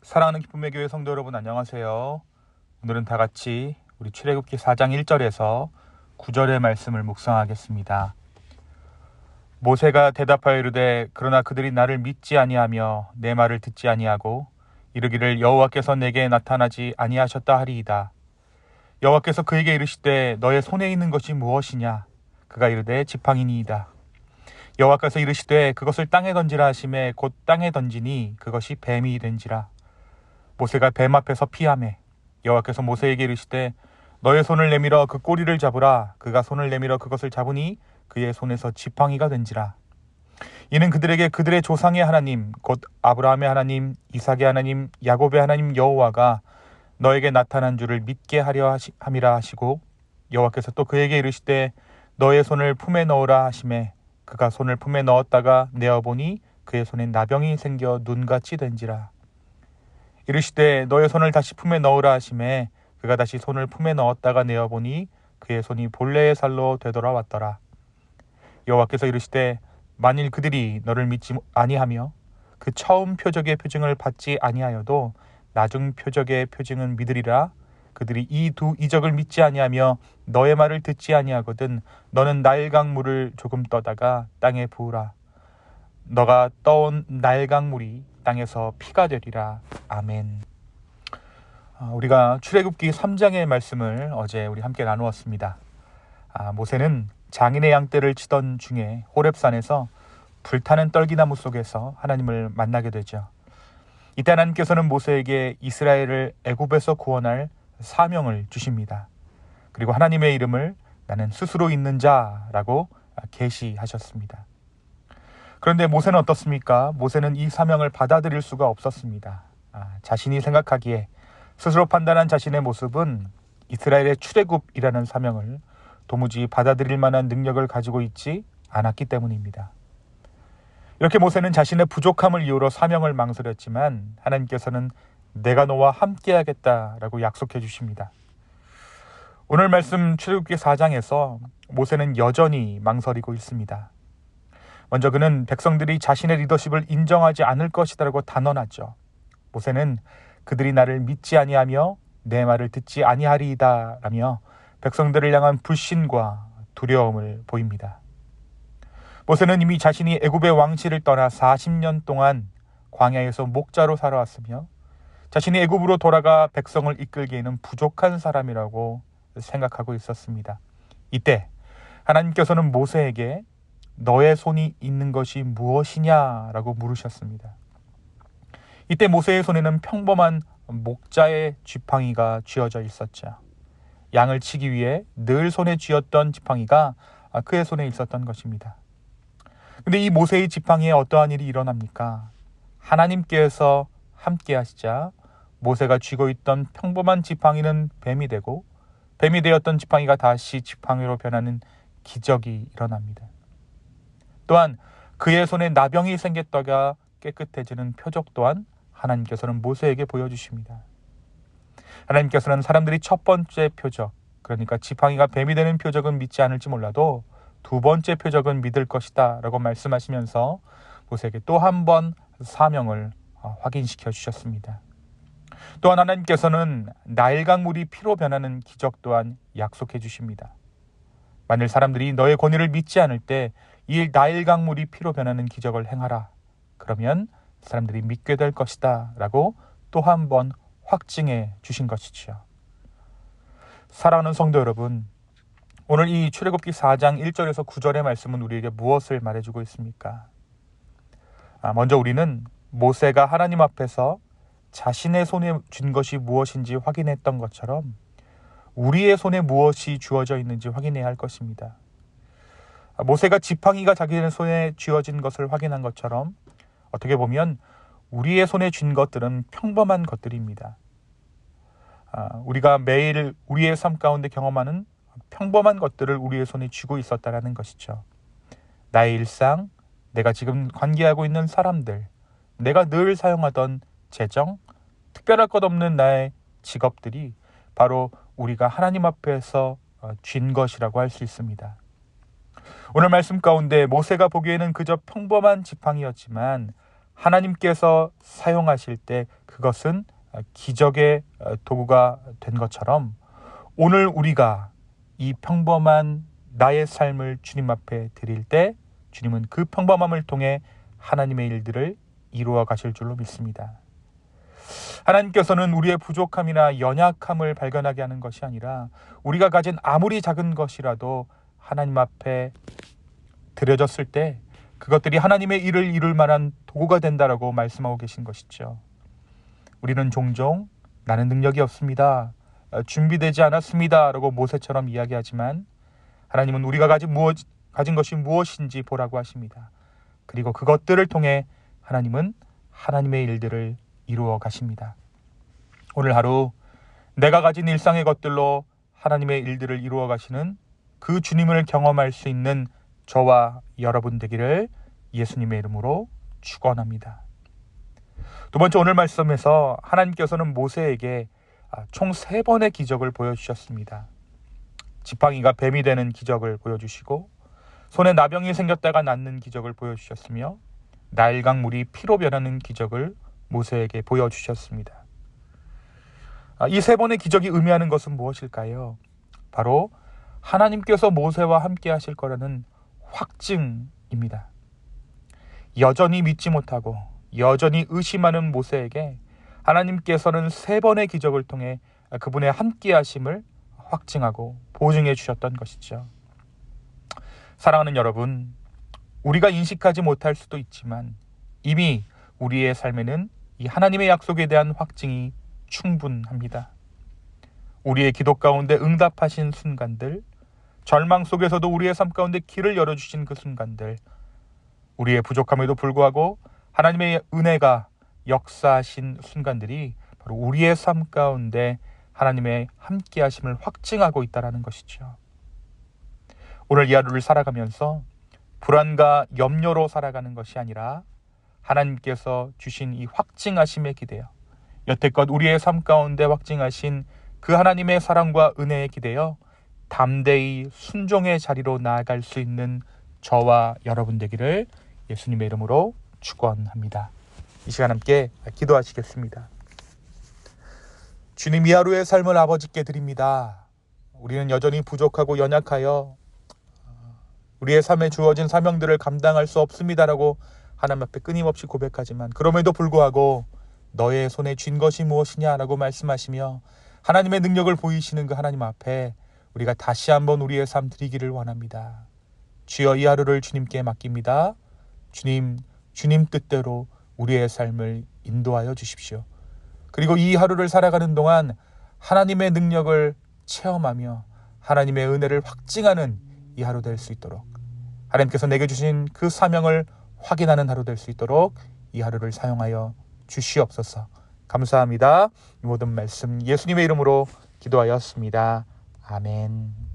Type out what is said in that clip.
사랑하는 기쁨의 교회 성도 여러분, 안녕하세요. 오늘은 다 같이 우리 출애굽기 4장 1절에서 9절의 말씀을 묵상하겠습니다. 모세가 대답하여 이르되 그러나 그들이 나를 믿지 아니하며 내 말을 듣지 아니하고 이르기를 여호와께서 내게 나타나지 아니하셨다 하리이다. 여호와께서 그에게 이르시되 너의 손에 있는 것이 무엇이냐? 그가 이르되 지팡이니이다. 여호와께서 이르시되 그것을 땅에 던지라 하시매 곧 땅에 던지니 그것이 뱀이 된지라. 모세가 뱀 앞에서 피하매 여호와께서 모세에게 이르시되 너의 손을 내밀어 그 꼬리를 잡으라. 그가 손을 내밀어 그것을 잡으니 그의 손에서 지팡이가 된지라. 이는 그들에게 그들의 조상의 하나님 곧 아브라함의 하나님, 이삭의 하나님, 야곱의 하나님 여호와가 너에게 나타난 줄을 믿게 하려 함이라 하시고, 여호와께서 또 그에게 이르시되 너의 손을 품에 넣으라 하시매 그가 손을 품에 넣었다가 내어보니 그의 손에 나병이 생겨 눈같이 된지라. 이르시되 너의 손을 다시 품에 넣으라 하시매 그가 다시 손을 품에 넣었다가 내어보니 그의 손이 본래의 살로 되돌아왔더라. 여호와께서 이르시되 만일 그들이 너를 믿지 아니하며 그 처음 표적의 표징을 받지 아니하여도 나중 표적의 표징은 믿으리라. 그들이 이 두 이적을 믿지 아니하며 너의 말을 듣지 아니하거든 너는 나일강물을 조금 떠다가 땅에 부으라. 너가 떠온 나일강물이 땅에서 피가 되리라. 아멘. 우리가 출애굽기 3장의 말씀을 어제 우리 함께 나누었습니다. 모세는 장인의 양떼를 치던 중에 호렙산에서 불타는 떨기나무 속에서 하나님을 만나게 되죠. 이때 하나님께서는 모세에게 이스라엘을 애굽에서 구원할 사명을 주십니다. 그리고 하나님의 이름을 나는 스스로 있는 자라고 계시하셨습니다. 그런데 모세는 어떻습니까? 모세는 이 사명을 받아들일 수가 없었습니다. 자신이 생각하기에 스스로 판단한 자신의 모습은 이스라엘의 출애굽이라는 사명을 도무지 받아들일 만한 능력을 가지고 있지 않았기 때문입니다. 이렇게 모세는 자신의 부족함을 이유로 사명을 망설였지만 하나님께서는 내가 너와 함께하겠다라고 약속해 주십니다. 오늘 말씀 출애굽기 4장에서 모세는 여전히 망설이고 있습니다. 먼저 그는 백성들이 자신의 리더십을 인정하지 않을 것이라고 단언하죠. 모세는 그들이 나를 믿지 아니하며 내 말을 듣지 아니하리이다 라며 백성들을 향한 불신과 두려움을 보입니다. 모세는 이미 자신이 애굽의 왕실을 떠나 40년 동안 광야에서 목자로 살아왔으며 자신이 애굽으로 돌아가 백성을 이끌기에는 부족한 사람이라고 생각하고 있었습니다. 이때 하나님께서는 모세에게 너의 손이 있는 것이 무엇이냐라고 물으셨습니다. 이때 모세의 손에는 평범한 목자의 지팡이가 쥐어져 있었죠. 양을 치기 위해 늘 손에 쥐었던 지팡이가 그의 손에 있었던 것입니다. 근데 이 모세의 지팡이에 어떠한 일이 일어납니까? 하나님께서 함께 하시자 모세가 쥐고 있던 평범한 지팡이는 뱀이 되고 뱀이 되었던 지팡이가 다시 지팡이로 변하는 기적이 일어납니다. 또한 그의 손에 나병이 생겼다가 깨끗해지는 표적 또한 하나님께서는 모세에게 보여주십니다. 하나님께서는 사람들이 첫 번째 표적, 그러니까 지팡이가 뱀이 되는 표적은 믿지 않을지 몰라도 두 번째 표적은 믿을 것이다 라고 말씀하시면서 모세에게 또 한 번 사명을 확인시켜 주셨습니다. 또한 하나님께서는 나일강물이 피로 변하는 기적 또한 약속해 주십니다. 만일 사람들이 너의 권위를 믿지 않을 때 이 나일강물이 피로 변하는 기적을 행하라. 그러면 사람들이 믿게 될 것이다 라고 또 한 번 확증해 주신 것이지요. 사랑하는 성도 여러분, 오늘 이 출애굽기 4장 1절에서 9절의 말씀은 우리에게 무엇을 말해주고 있습니까? 먼저 우리는 모세가 하나님 앞에서 자신의 손에 쥔 것이 무엇인지 확인했던 것처럼 우리의 손에 무엇이 주어져 있는지 확인해야 할 것입니다. 모세가 지팡이가 자기의 손에 쥐어진 것을 확인한 것처럼 어떻게 보면 우리의 손에 쥔 것들은 평범한 것들입니다. 우리가 매일 우리의 삶 가운데 경험하는 평범한 것들을 우리의 손에 쥐고 있었다라는 것이죠. 나의 일상, 내가 지금 관계하고 있는 사람들, 내가 늘 사용하던 재정, 특별할 것 없는 나의 직업들이 바로 우리가 하나님 앞에서 쥔 것이라고 할 수 있습니다. 오늘 말씀 가운데 모세가 보기에는 그저 평범한 지팡이였지만 하나님께서 사용하실 때 그것은 기적의 도구가 된 것처럼 오늘 우리가 이 평범한 나의 삶을 주님 앞에 드릴 때 주님은 그 평범함을 통해 하나님의 일들을 이루어 가실 줄로 믿습니다. 하나님께서는 우리의 부족함이나 연약함을 발견하게 하는 것이 아니라 우리가 가진 아무리 작은 것이라도 하나님 앞에 드려졌을 때 그것들이 하나님의 일을 이룰 만한 도구가 된다라고 말씀하고 계신 것이죠. 우리는 종종 나는 능력이 없습니다, 준비되지 않았습니다 라고 모세처럼 이야기하지만 하나님은 우리가 가진 것이 무엇인지 보라고 하십니다. 그리고 그것들을 통해 하나님은 하나님의 일들을 이루어 가십니다. 오늘 하루 내가 가진 일상의 것들로 하나님의 일들을 이루어 가시는 그 주님을 경험할 수 있는 저와 여러분 되기를 예수님의 이름으로 축원합니다. 두 번째, 오늘 말씀에서 하나님께서는 모세에게 총 3번의 기적을 보여주셨습니다. 지팡이가 뱀이 되는 기적을 보여주시고 손에 나병이 생겼다가 낫는 기적을 보여주셨으며 나일강 물이 피로 변하는 기적을 모세에게 보여주셨습니다. 이 3번의 기적이 의미하는 것은 무엇일까요? 바로 하나님께서 모세와 함께 하실 거라는 확증입니다. 여전히 믿지 못하고 여전히 의심하는 모세에게 하나님께서는 3번의 기적을 통해 그분의 함께 하심을 확증하고 보증해 주셨던 것이죠. 사랑하는 여러분, 우리가 인식하지 못할 수도 있지만 이미 우리의 삶에는 이 하나님의 약속에 대한 확증이 충분합니다. 우리의 기도 가운데 응답하신 순간들, 절망 속에서도 우리의 삶 가운데 길을 열어주신 그 순간들, 우리의 부족함에도 불구하고 하나님의 은혜가 역사하신 순간들이 바로 우리의 삶 가운데 하나님의 함께 하심을 확증하고 있다는 것이죠. 오늘 이 하루를 살아가면서 불안과 염려로 살아가는 것이 아니라 하나님께서 주신 이 확증하심에 기대어 여태껏 우리의 삶 가운데 확증하신 그 하나님의 사랑과 은혜에 기대어 담대히 순종의 자리로 나아갈 수 있는 저와 여러분 되기를 예수님의 이름으로 축원합니다. 이 시간 함께 기도하시겠습니다. 주님, 이 하루의 삶을 아버지께 드립니다. 우리는 여전히 부족하고 연약하여 우리의 삶에 주어진 사명들을 감당할 수 없습니다라고 하나님 앞에 끊임없이 고백하지만 그럼에도 불구하고 너의 손에 쥔 것이 무엇이냐라고 말씀하시며 하나님의 능력을 보이시는 그 하나님 앞에 우리가 다시 한번 우리의 삶 드리기를 원합니다. 주여, 이 하루를 주님께 맡깁니다. 주님 뜻대로 우리의 삶을 인도하여 주십시오. 그리고 이 하루를 살아가는 동안 하나님의 능력을 체험하며 하나님의 은혜를 확증하는 이 하루 될 수 있도록, 하나님께서 내게 주신 그 사명을 확인하는 하루 될 수 있도록 이 하루를 사용하여 주시옵소서. 감사합니다. 이 모든 말씀 예수님의 이름으로 기도하였습니다. 아멘.